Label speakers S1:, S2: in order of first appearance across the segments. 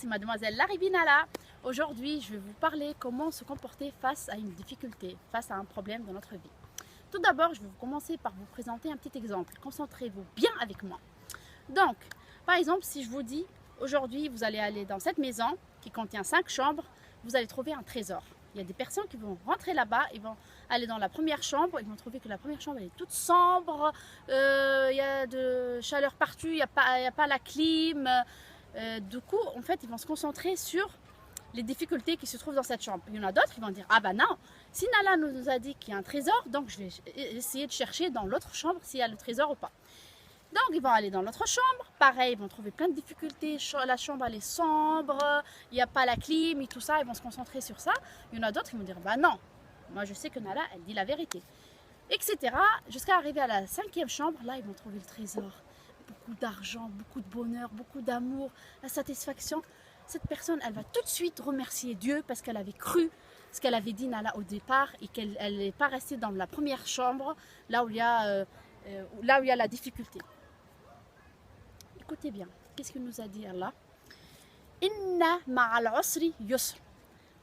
S1: c'est mademoiselle Laribinala. Aujourd'hui, je vais vous parler comment se comporter face à une difficulté, face à un problème dans notre vie. Tout d'abord, je vais commencer par vous présenter un petit exemple. Concentrez-vous bien avec moi. Donc, par exemple, si je vous dis, aujourd'hui, vous allez aller dans cette maison qui contient 5 chambres, vous allez trouver un trésor. Il y a des personnes qui vont rentrer là-bas, ils vont aller dans la première chambre, ils vont trouver que la première chambre elle est toute sombre, il y a de chaleur partout, il n'y a pas la clim. Du coup, en fait, ils vont se concentrer sur les difficultés qui se trouvent dans cette chambre. Il y en a d'autres qui vont dire, ah bah non, si Nala nous a dit qu'il y a un trésor, donc je vais essayer de chercher dans l'autre chambre s'il y a le trésor ou pas. Donc ils vont aller dans l'autre chambre, pareil, ils vont trouver plein de difficultés, la chambre elle est sombre, il n'y a pas la clim et tout ça, ils vont se concentrer sur ça. Il y en a d'autres qui vont dire, bah non, moi je sais que Nala elle dit la vérité, etc. Jusqu'à arriver à la 5e chambre, là ils vont trouver le trésor, beaucoup d'argent, beaucoup de bonheur, beaucoup d'amour, la satisfaction. Cette personne elle va tout de suite remercier Dieu parce qu'elle avait cru ce qu'elle avait dit Nala au départ et qu'elle n'est pas restée dans la première chambre, là où il y a la difficulté. Écoutez bien, qu'est-ce qu'il nous a dit Allah? Inna ma'al usri yusr.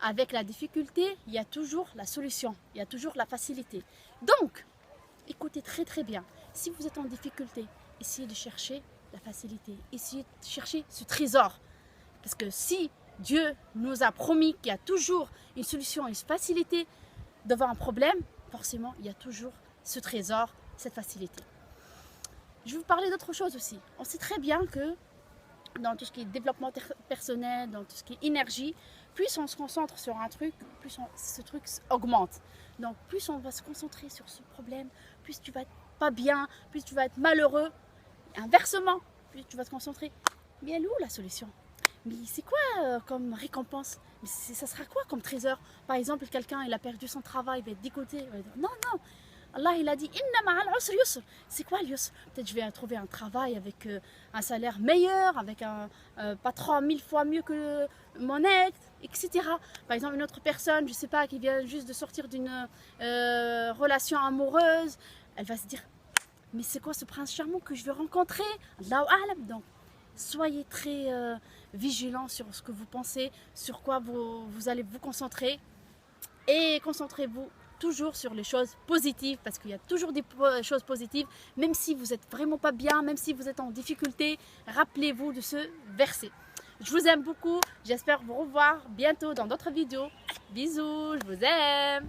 S1: Avec la difficulté, il y a toujours la solution, il y a toujours la facilité. Donc, écoutez très bien. Si vous êtes en difficulté, essayez de chercher la facilité, essayez de chercher ce trésor. Parce que si Dieu nous a promis qu'il y a toujours une solution, une facilité devant un problème, forcément, il y a toujours ce trésor, cette facilité. Je vais vous parler d'autre chose aussi. On sait très bien que dans tout ce qui est développement personnel, dans tout ce qui est énergie, plus on se concentre sur un truc, plus ce truc augmente. Donc plus on va se concentrer sur ce problème, plus tu vas être pas bien, plus tu vas être malheureux. Inversement, plus tu vas te concentrer. Mais elle est où la solution? Mais c'est quoi comme récompense? Mais ça sera quoi comme trésor? Par exemple, quelqu'un il a perdu son travail, il va être dégoûté. Il va dire, non. Allah il a dit Inna ma'al usri yusr. C'est quoi le yusr? Peut-être je vais trouver un travail avec un salaire meilleur, avec un patron 1000 fois mieux que mon ex, etc. Par exemple, une autre personne, je sais pas, qui vient juste de sortir d'une relation amoureuse, elle va se dire mais c'est quoi ce prince charmant que je vais rencontrer? Allahu a'lam. Donc, soyez très vigilants sur ce que vous pensez, sur quoi vous allez vous concentrer et concentrez-vous toujours sur les choses positives parce qu'il y a toujours des choses positives, même si vous n'êtes vraiment pas bien, même si vous êtes en difficulté, rappelez-vous de ce verset. Je vous aime beaucoup, j'espère vous revoir bientôt dans d'autres vidéos. Bisous, je vous aime.